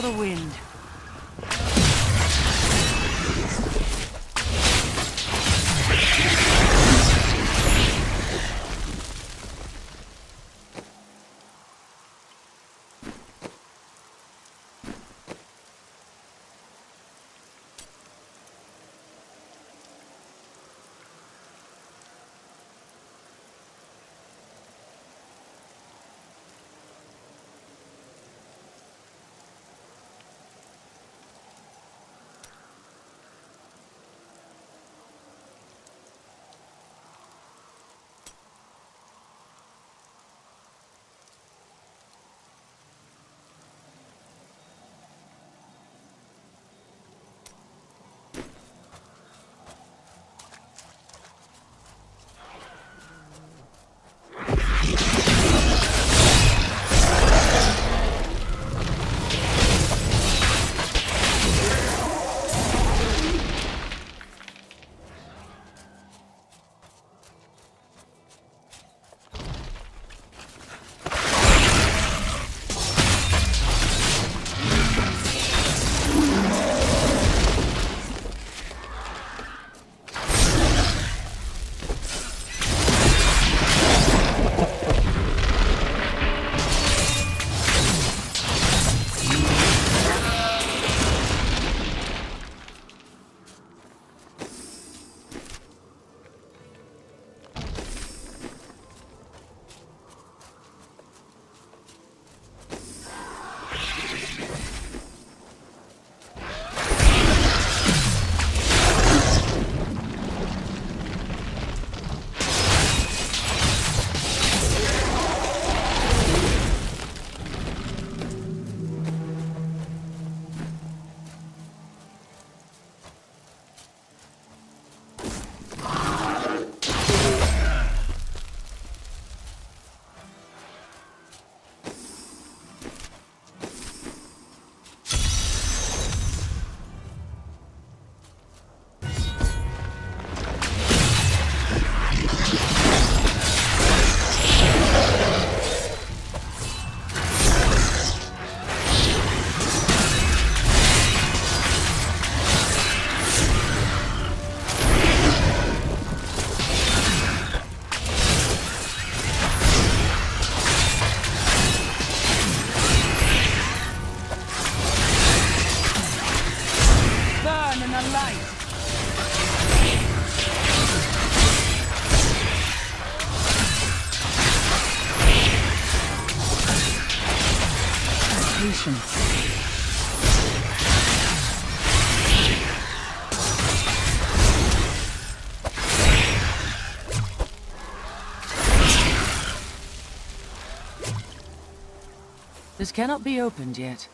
the wind. This cannot be opened yet.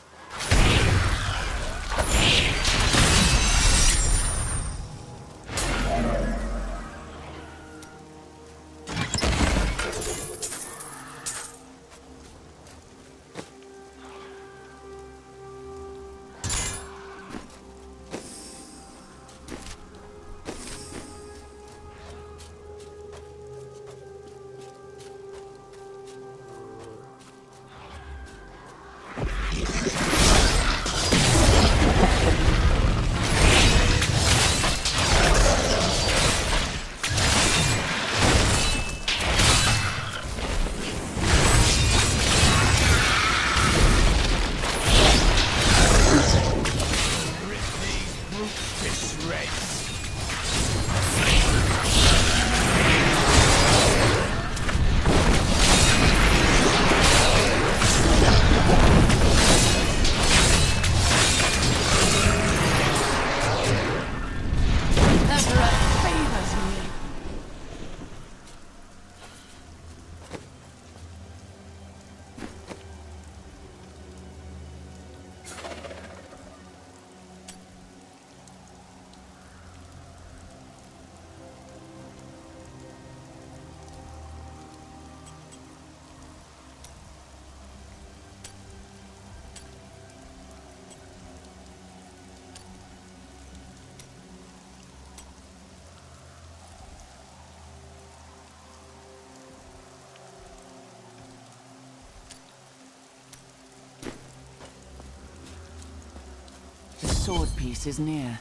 sword piece is near.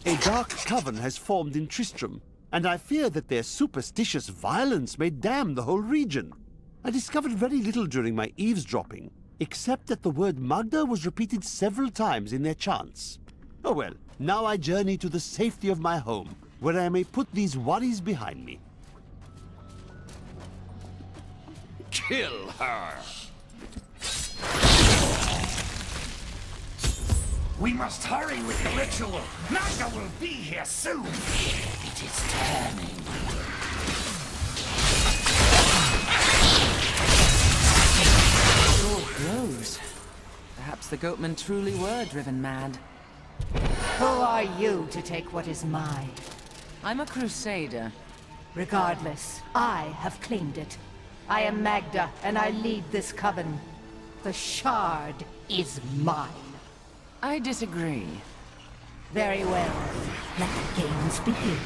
A dark coven has formed in Tristram, and I fear that their superstitious violence may damn the whole region. I discovered very little during my eavesdropping, except that the word Magda was repeated several times in their chants. Oh well, now I journey to the safety of my home, where I may put these worries behind me. Kill her! We must hurry with the ritual. Magda will be here soon. It is turning. Sword glows. Perhaps the goatmen truly were driven mad. Who are you to take what is mine? I'm a crusader. Regardless, I have claimed it. I am Magda, and I lead this coven. The shard is mine. I disagree. Very well. Let the games begin.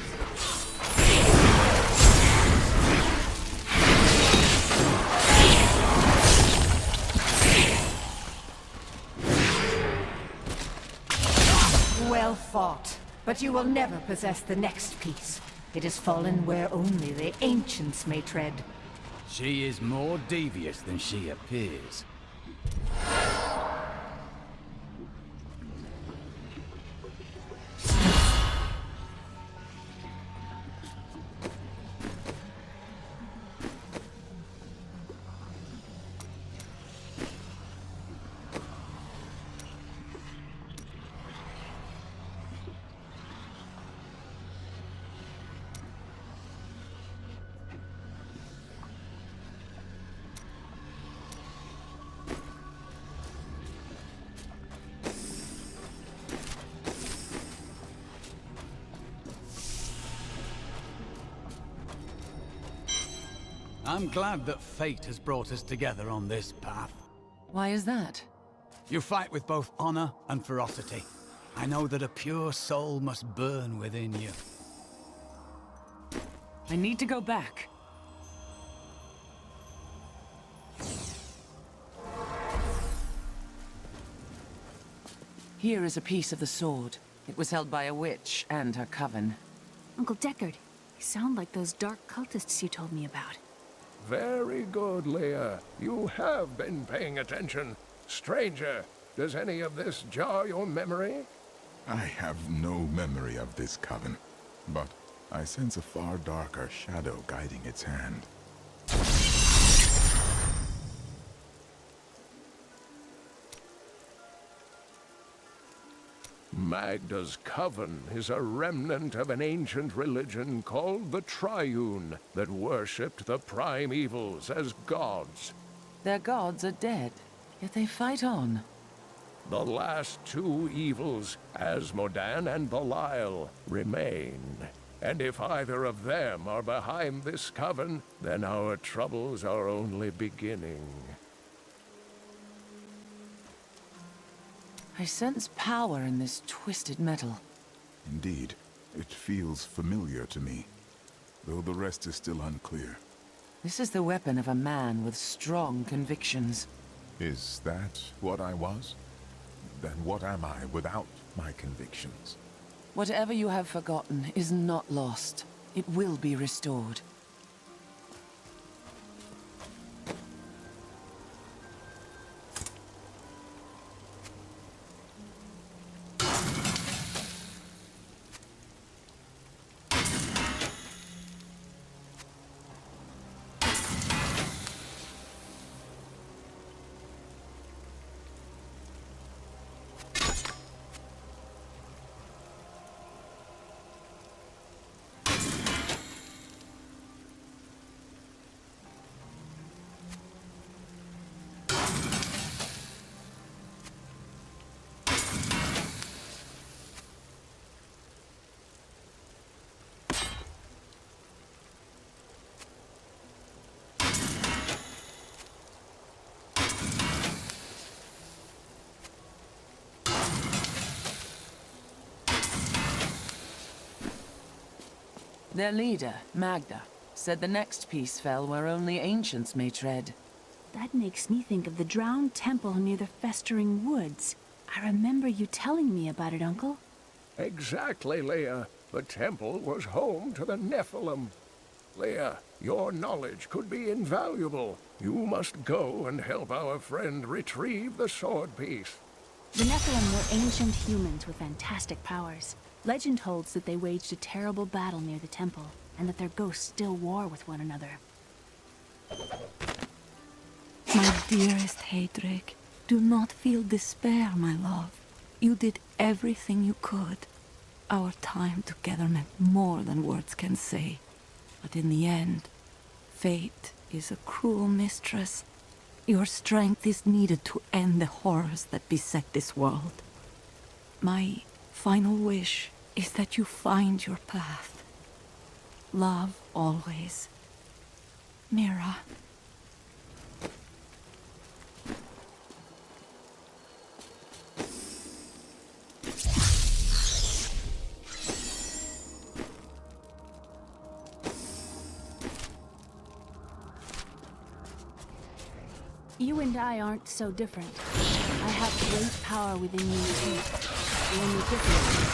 Well fought. But you will never possess the next piece. It has fallen where only the ancients may tread. She is more devious than she appears. I'm glad that fate has brought us together on this path. Why is that? You fight with both honor and ferocity. I know that a pure soul must burn within you. I need to go back. Here is a piece of the sword. It was held by a witch and her coven. Uncle Deckard, you sound like those dark cultists you told me about. Very good, Leah. You have been paying attention. Stranger, does any of this jar your memory? I have no memory of this coven, but I sense a far darker shadow guiding its hand. Magda's coven is a remnant of an ancient religion called the Triune that worshipped the prime evils as gods. Their gods are dead, yet they fight on. The last two evils, Asmodan and Belial, remain. And if either of them are behind this coven, then our troubles are only beginning. I sense power in this twisted metal. Indeed, it feels familiar to me, though the rest is still unclear. This is the weapon of a man with strong convictions. Is that what I was? Then what am I without my convictions? Whatever you have forgotten is not lost. It will be restored. Their leader, Magda, said the next piece fell where only ancients may tread. That makes me think of the drowned temple near the festering woods. I remember you telling me about it, Uncle. Exactly, Leah. The temple was home to the Nephalem. Leah, your knowledge could be invaluable. You must go and help our friend retrieve the sword piece. The Nephalem were ancient humans with fantastic powers. Legend holds that they waged a terrible battle near the temple, and that their ghosts still war with one another. My dearest Heydrich, do not feel despair, my love. You did everything you could. Our time together meant more than words can say. But in the end, fate is a cruel mistress. Your strength is needed to end the horrors that beset this world. My final wish is that you find your path. Love always. Mira. You and I aren't so different. I have great power within me too. The only difference is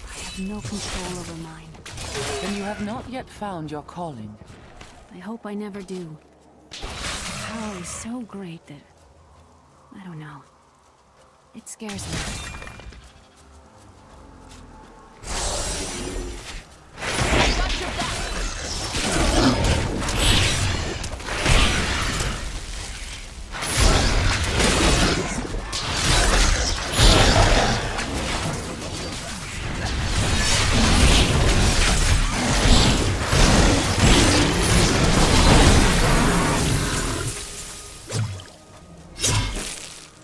I have no control over mine. Then you have not yet found your calling. I hope I never do. The power is so great that... I don't know. It scares me.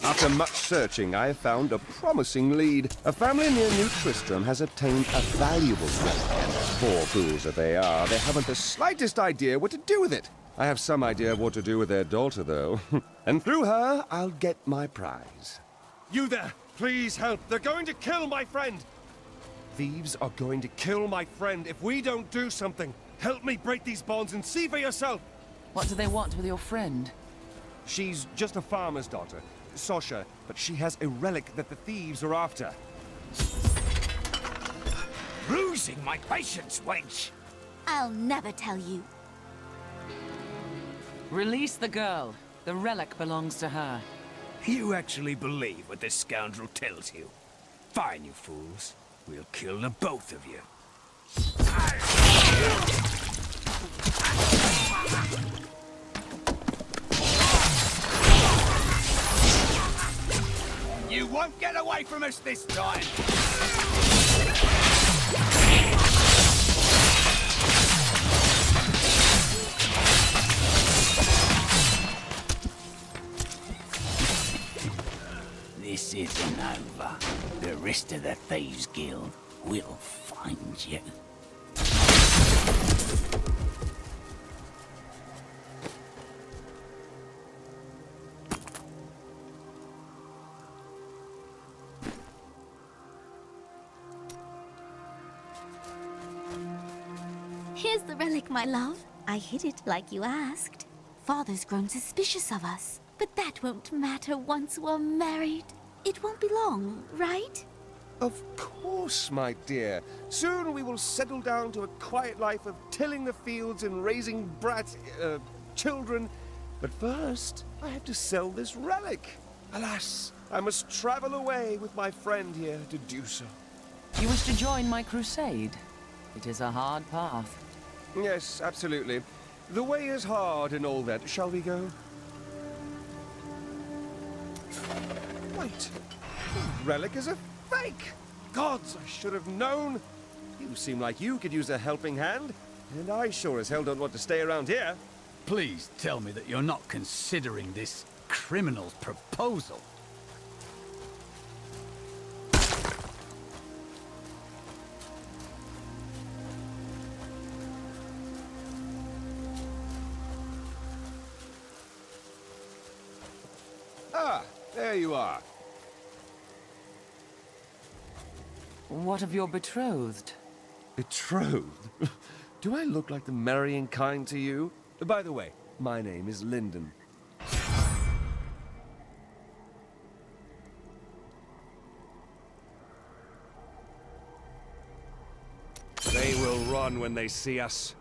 After much searching, I have found a promising lead. A family near New Tristram has obtained a valuable relic. Poor fools that they are, they haven't the slightest idea what to do with it. I have some idea of what to do with their daughter, though. And through her, I'll get my prize. You there! Please help! They're going to kill my friend! Thieves are going to kill my friend if we don't do something. Help me break these bonds and see for yourself! What do they want with your friend? She's just a farmer's daughter, Sasha, but she has a relic that the thieves are after. Losing my patience, wench! I'll never tell you. Release the girl. The relic belongs to her. You actually believe what this scoundrel tells you? Fine, you fools. We'll kill the both of you. You won't get away from us this time! This isn't over. The rest of the Thieves Guild will find you. Here's the relic, my love. I hid it like you asked. Father's grown suspicious of us, but that won't matter once we're married. It won't be long, right? Of course, my dear. Soon we will settle down to a quiet life of tilling the fields and raising children. But first, I have to sell this relic. Alas, I must travel away with my friend here to do so. You wish to join my crusade? It is a hard path. Yes, absolutely. The way is hard and all that. Shall we go? Wait. The relic is a fake! Gods, I should have known! You seem like you could use a helping hand, and I sure as hell don't want to stay around here. Please tell me that you're not considering this criminal's proposal. Ah, there you are. What of your betrothed? Betrothed? Do I look like the marrying kind to you? By the way, my name is Lyndon. They will run when they see us.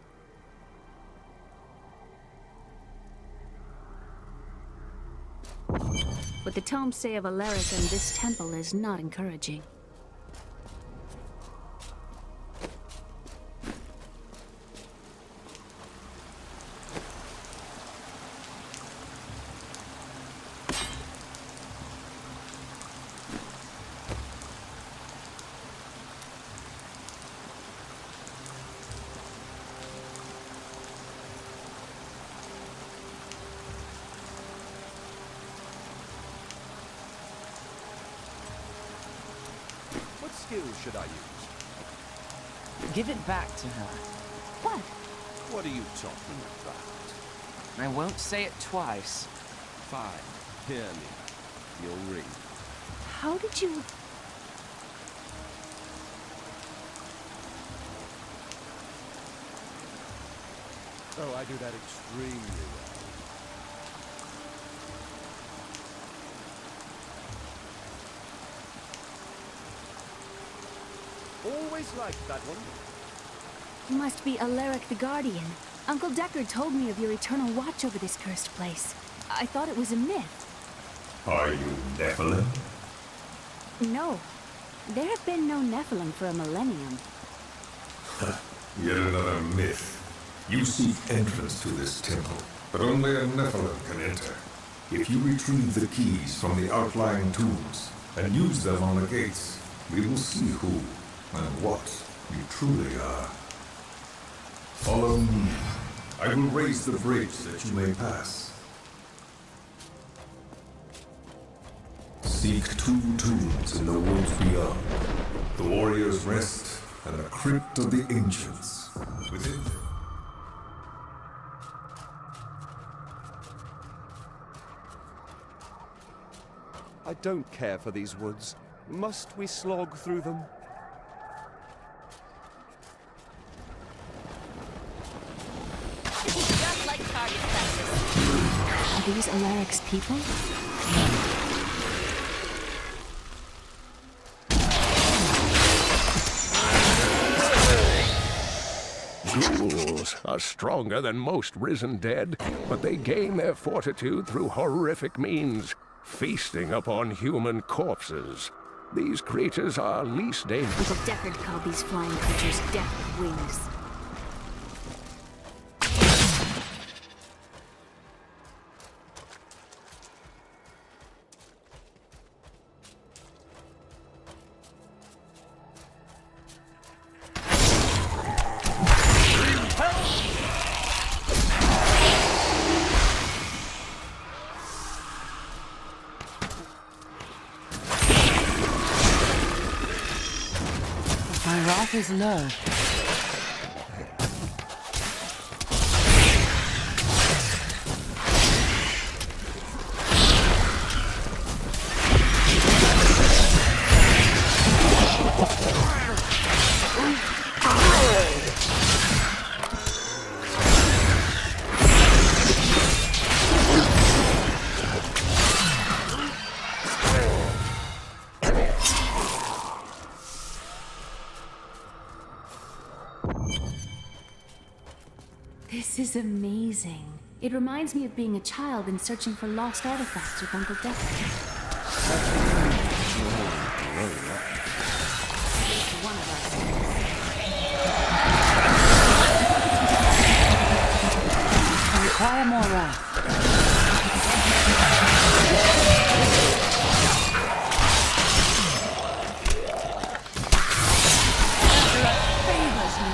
What the tomes say of Alaric and this temple is not encouraging. What skills should I use? Give it back to her. What? What are you talking about? I won't say it twice. Fine. Hear me. You'll ring. How did you... Oh, I do that extremely well. Always liked that one. You must be Alaric the Guardian. Uncle Deckard told me of your eternal watch over this cursed place. I thought it was a myth. Are you Nephalem? No. There have been no Nephalem for a millennium. Yet another myth. You seek entrance to this temple, but only a Nephalem can enter. If you retrieve the keys from the outlying tombs and use them on the gates, we will see who and what you truly are. Follow me. I will raise the bridge that you may pass. Seek 2 tombs in the woods beyond. The warrior's rest and the crypt of the ancients. Within them. I don't care for these woods. Must we slog through them? Just like target practice. Are these Alaric's people? Ghouls are stronger than most risen dead, but they gain their fortitude through horrific means, feasting upon human corpses. These creatures are least dangerous. Uncle Deckard called these flying creatures death with wings. My wrath is low. This is amazing. It reminds me of being a child and searching for lost artifacts with Uncle Deckard. At least one of us. I require more wrath. Favors me.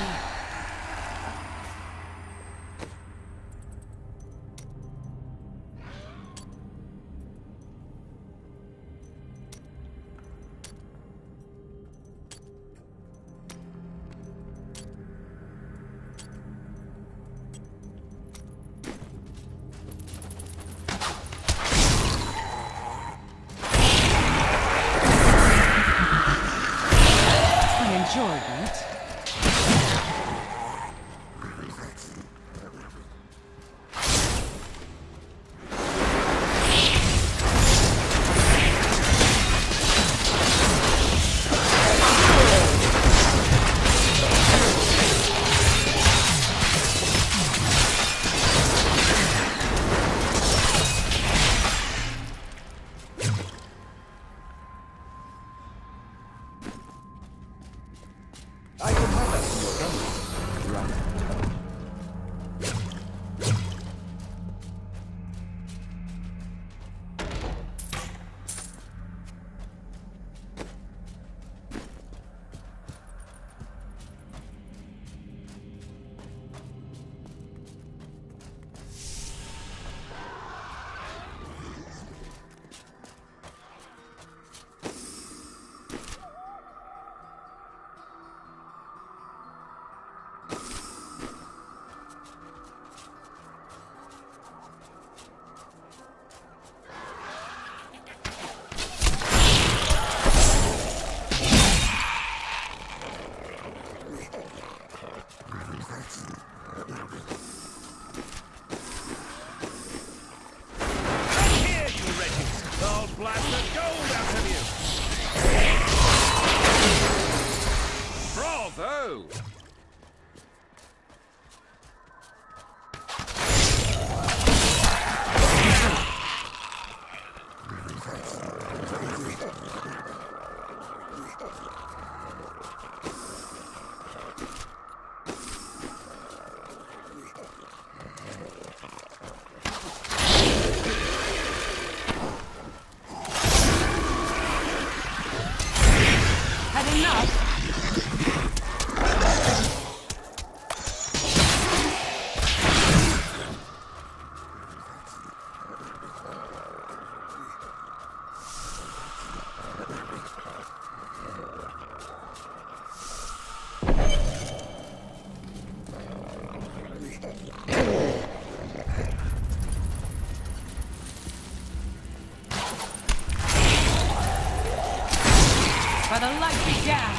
for the light began!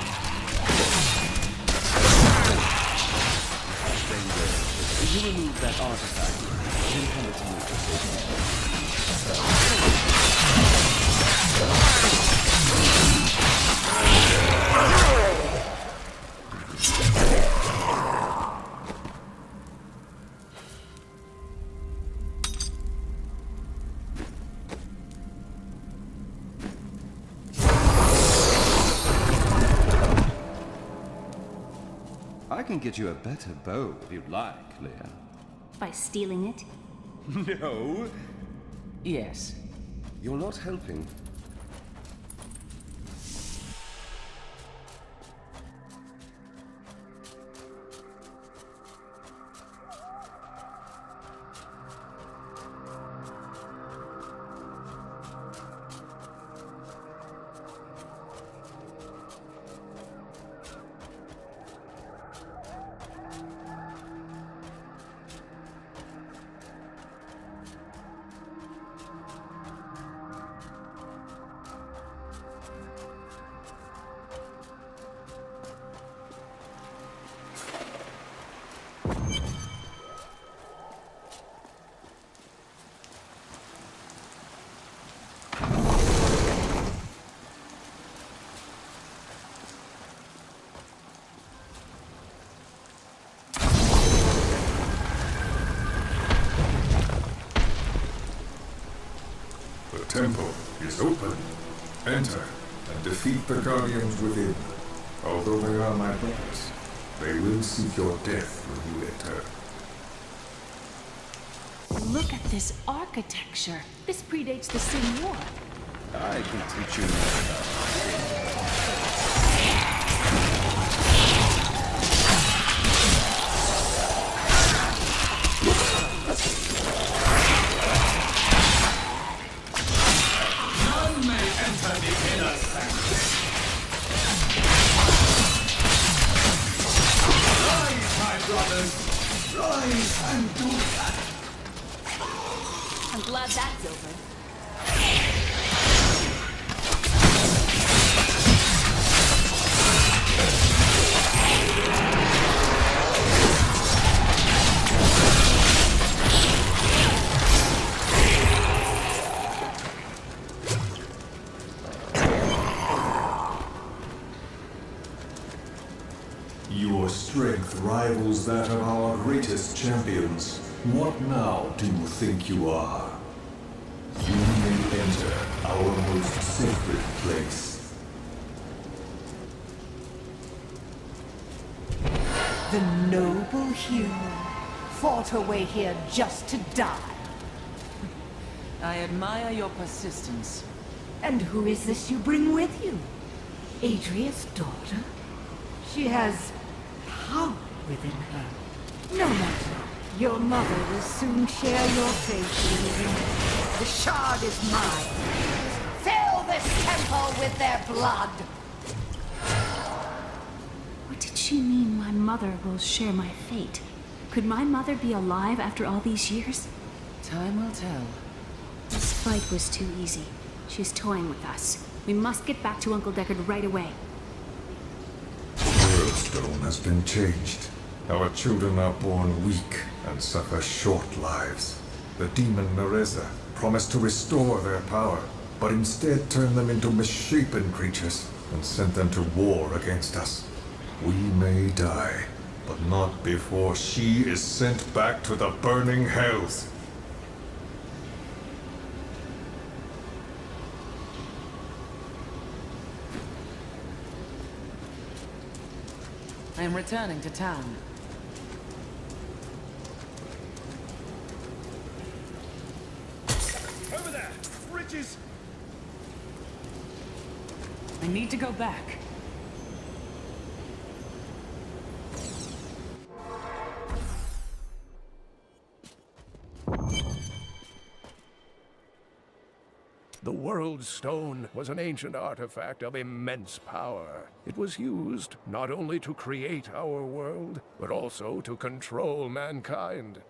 Stranger, if you remove that artifact, then come to me for safety. I can get you a better bow if you'd like, Leah. By stealing it? No. Yes. You're not helping. The temple is open. Enter and defeat the guardians within. Although they are my brothers, they will seek your death when you enter. Look at this architecture. This predates the Sin War. I can teach you more about None may enter the inner sanctuary. Rise, my brothers. Rise and do that. I'm glad that's over. Your strength rivals that of our greatest champions. What now do you think you are? You may enter our most sacred place. The noble hero fought her way here just to die. I admire your persistence. And who is this you bring with you? Adria's daughter? She has power within her. No matter. Your mother will soon share your fate with you. The shard is mine. Fill this temple with their blood! What did she mean my mother will share my fate? Could my mother be alive after all these years? Time will tell. This fight was too easy. She's toying with us. We must get back to Uncle Deckard right away. The world stone has been changed. Our children are born weak and suffer short lives. The demon Nereza promised to restore their power, but instead turned them into misshapen creatures and sent them to war against us. We may die, but not before she is sent back to the burning hells. I am returning to town. Over there! Riches! I need to go back. The World Stone was an ancient artifact of immense power. It was used not only to create our world, but also to control mankind.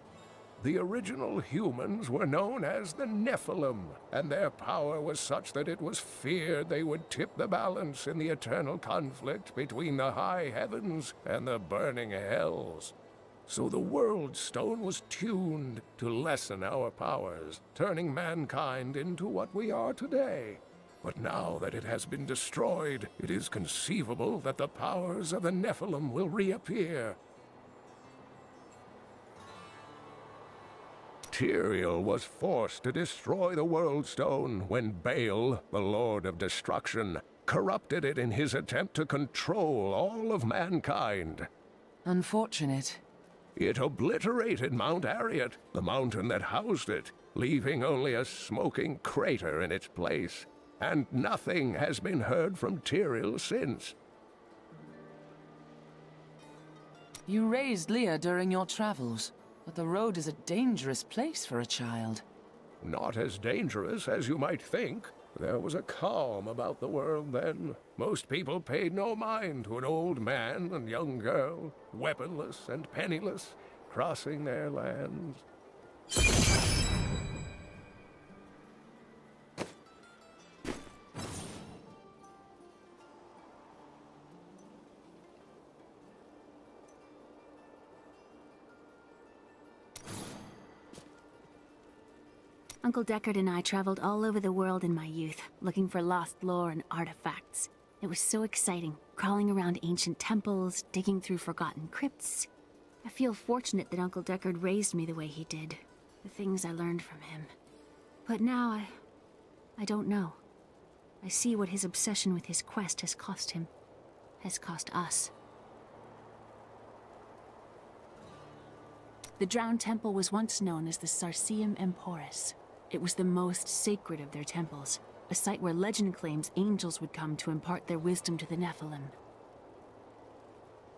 The original humans were known as the Nephalem, and their power was such that it was feared they would tip the balance in the eternal conflict between the high heavens and the burning hells. So the World Stone was tuned to lessen our powers, turning mankind into what we are today. But now that it has been destroyed, it is conceivable that the powers of the Nephalem will reappear. Tyrael was forced to destroy the World Stone when Baal, the Lord of Destruction, corrupted it in his attempt to control all of mankind. Unfortunate. It obliterated Mount Arreat, the mountain that housed it, leaving only a smoking crater in its place. And nothing has been heard from Tyrael since. You raised Leah during your travels, but the road is a dangerous place for a child. Not as dangerous as you might think. There was a calm about the world then. Most people paid no mind to an old man and young girl, weaponless and penniless, crossing their lands. Uncle Deckard and I traveled all over the world in my youth, looking for lost lore and artifacts. It was so exciting, crawling around ancient temples, digging through forgotten crypts. I feel fortunate that Uncle Deckard raised me the way he did, the things I learned from him. But now I don't know. I see what his obsession with his quest has cost him, has cost us. The Drowned Temple was once known as the Sarsium Emporis. It was the most sacred of their temples, a site where legend claims angels would come to impart their wisdom to the Nephalem.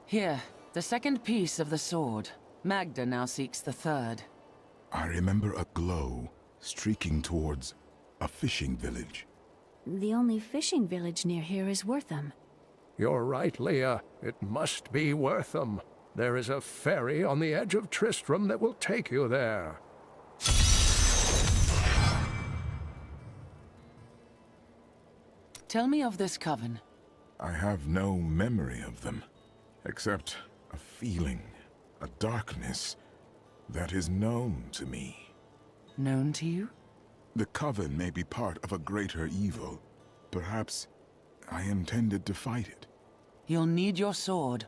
Here, the second piece of the sword. Magda now seeks the third. I remember a glow streaking towards a fishing village. The only fishing village near here is Wortham. You're right, Leah. It must be Wortham. There is a ferry on the edge of Tristram that will take you there. Tell me of this coven. I have no memory of them, except a feeling, a darkness that is known to me. Known to you? The coven may be part of a greater evil. Perhaps I intended to fight it. You'll need your sword,